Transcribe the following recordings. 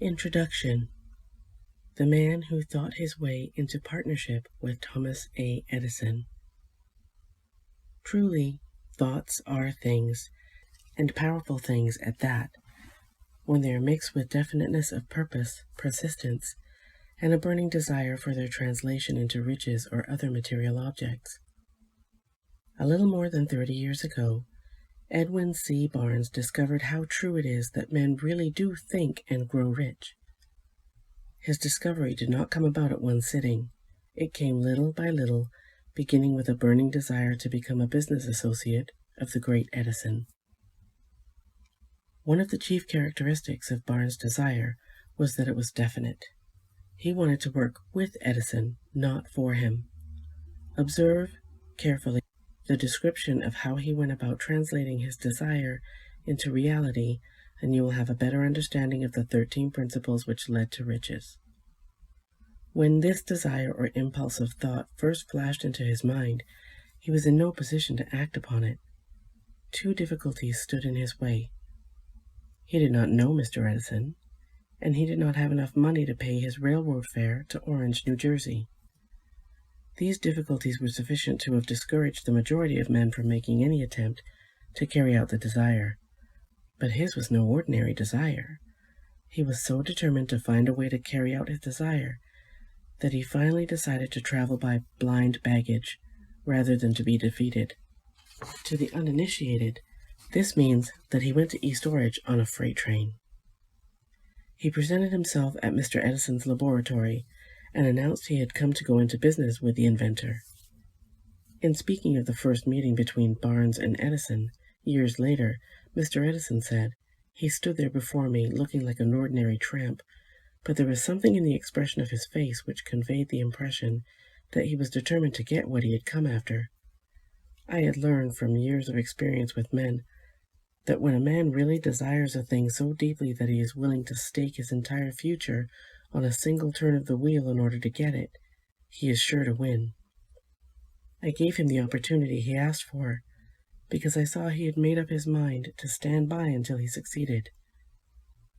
Introduction. The man who thought his way into partnership with Thomas A. Edison. Truly, thoughts are things, and powerful things at that, when they are mixed with definiteness of purpose, persistence, and a burning desire for their translation into riches or other material objects. A little more than 30 years ago, Edwin C. Barnes discovered how true it is that men really do think and grow rich. His discovery did not come about at one sitting. It came little by little, beginning with a burning desire to become a business associate of the great Edison. One of the chief characteristics of Barnes' desire was that it was definite. He wanted to work with Edison, not for him. Observe carefully the description of how he went about translating his desire into reality, and you will have a better understanding of the 13 principles which led to riches. When this desire or impulse of thought first flashed into his mind, he was in no position to act upon it. Two difficulties stood in his way. He did not know Mr. Edison, and he did not have enough money to pay his railroad fare to Orange, New Jersey. These difficulties were sufficient to have discouraged the majority of men from making any attempt to carry out the desire. But his was no ordinary desire. He was so determined to find a way to carry out his desire that he finally decided to travel by blind baggage rather than to be defeated. To the uninitiated, this means that he went to East Orange on a freight train. He presented himself at Mr. Edison's laboratory and announced he had come to go into business with the inventor. In speaking of the first meeting between Barnes and Edison, years later, Mr. Edison said, "He stood there before me looking like an ordinary tramp, but there was something in the expression of his face which conveyed the impression that he was determined to get what he had come after." I had learned from years of experience with men that when a man really desires a thing so deeply that he is willing to stake his entire future on a single turn of the wheel in order to get it, he is sure to win. I gave him the opportunity he asked for, because I saw he had made up his mind to stand by until he succeeded.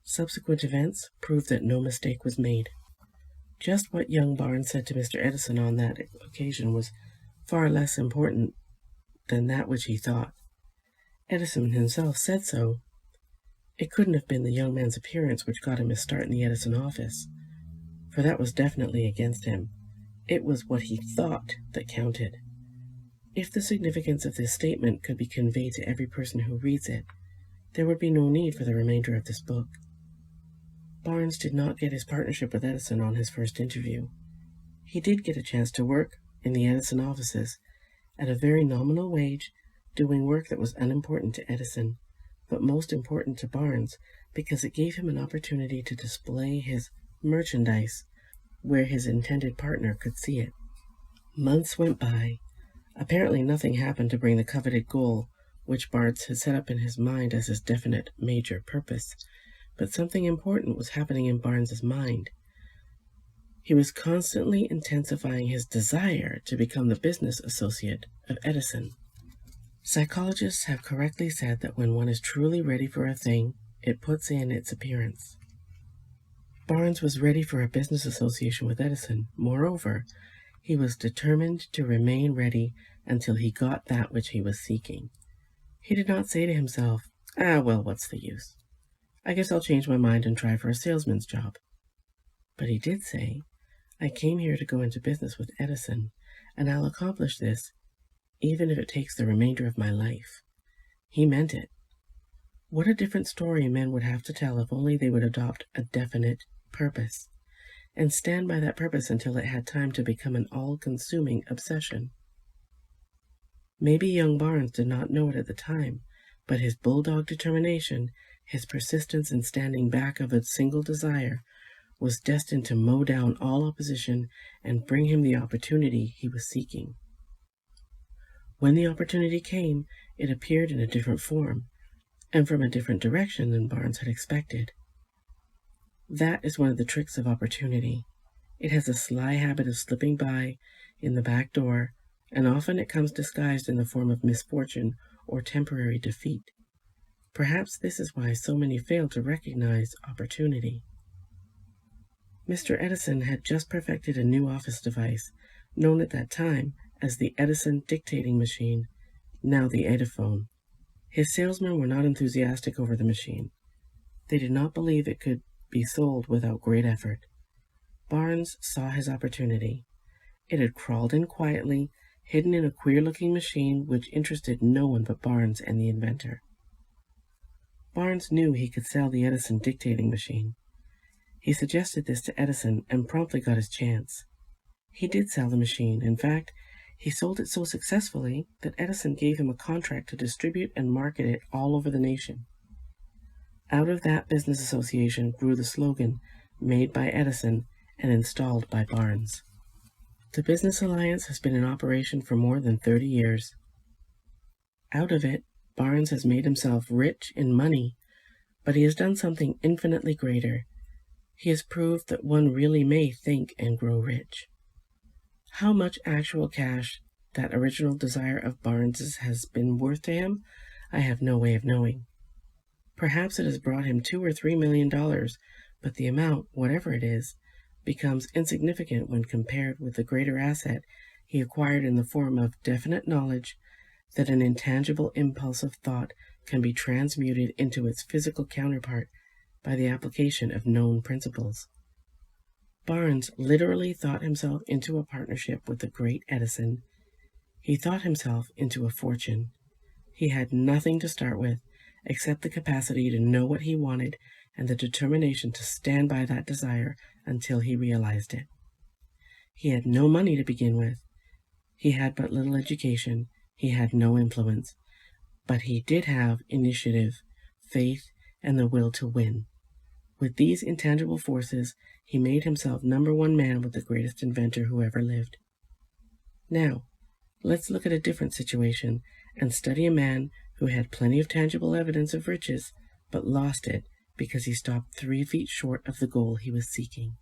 Subsequent events proved that no mistake was made. Just what young Barnes said to Mr. Edison on that occasion was far less important than that which he thought. Edison himself said so. It couldn't have been the young man's appearance which got him his start in the Edison office, for that was definitely against him. It was what he thought that counted. If the significance of this statement could be conveyed to every person who reads it, there would be no need for the remainder of this book. Barnes did not get his partnership with Edison on his first interview. He did get a chance to work in the Edison offices at a very nominal wage, doing work that was unimportant to Edison, but most important to Barnes because it gave him an opportunity to display his merchandise where his intended partner could see it. Months went by. Apparently nothing happened to bring the coveted goal, which Barnes had set up in his mind as his definite major purpose, but something important was happening in Barnes's mind. He was constantly intensifying his desire to become the business associate of Edison. Psychologists have correctly said that when one is truly ready for a thing, it puts in its appearance. Barnes was ready for a business association with Edison. Moreover, he was determined to remain ready until he got that which he was seeking. He did not say to himself, well, what's the use? I guess I'll change my mind and try for a salesman's job. But he did say, I came here to go into business with Edison, and I'll accomplish this even if it takes the remainder of my life. He meant it. What a different story men would have to tell if only they would adopt a definite purpose, and stand by that purpose until it had time to become an all-consuming obsession. Maybe young Barnes did not know it at the time, but his bulldog determination, his persistence in standing back of a single desire, was destined to mow down all opposition and bring him the opportunity he was seeking. When the opportunity came, it appeared in a different form, and from a different direction than Barnes had expected. That is one of the tricks of opportunity. It has a sly habit of slipping by in the back door, and often it comes disguised in the form of misfortune or temporary defeat. Perhaps this is why so many fail to recognize opportunity. Mr. Edison had just perfected a new office device, known at that time as the Edison dictating machine, now the Ediphone. His salesmen were not enthusiastic over the machine. They did not believe it could be sold without great effort. Barnes saw his opportunity. It had crawled in quietly, hidden in a queer-looking machine which interested no one but Barnes and the inventor. Barnes knew he could sell the Edison dictating machine. He suggested this to Edison and promptly got his chance. He did sell the machine. In fact, he sold it so successfully that Edison gave him a contract to distribute and market it all over the nation. Out of that business association grew the slogan, "Made by Edison and installed by Barnes." The business alliance has been in operation for more than 30 years. Out of it, Barnes has made himself rich in money, but he has done something infinitely greater. He has proved that one really may think and grow rich. How much actual cash that original desire of Barnes's has been worth to him, I have no way of knowing. Perhaps it has brought him $2 or $3 million, but the amount, whatever it is, becomes insignificant when compared with the greater asset he acquired in the form of definite knowledge that an intangible impulse of thought can be transmuted into its physical counterpart by the application of known principles. Barnes literally thought himself into a partnership with the great Edison. He thought himself into a fortune. He had nothing to start with except the capacity to know what he wanted and the determination to stand by that desire until he realized it. He had no money to begin with. He had but little education. He had no influence. But he did have initiative, faith, and the will to win. With these intangible forces, he made himself #1 man with the greatest inventor who ever lived. Now, let's look at a different situation and study a man who had plenty of tangible evidence of riches, but lost it because he stopped 3 feet short of the goal he was seeking.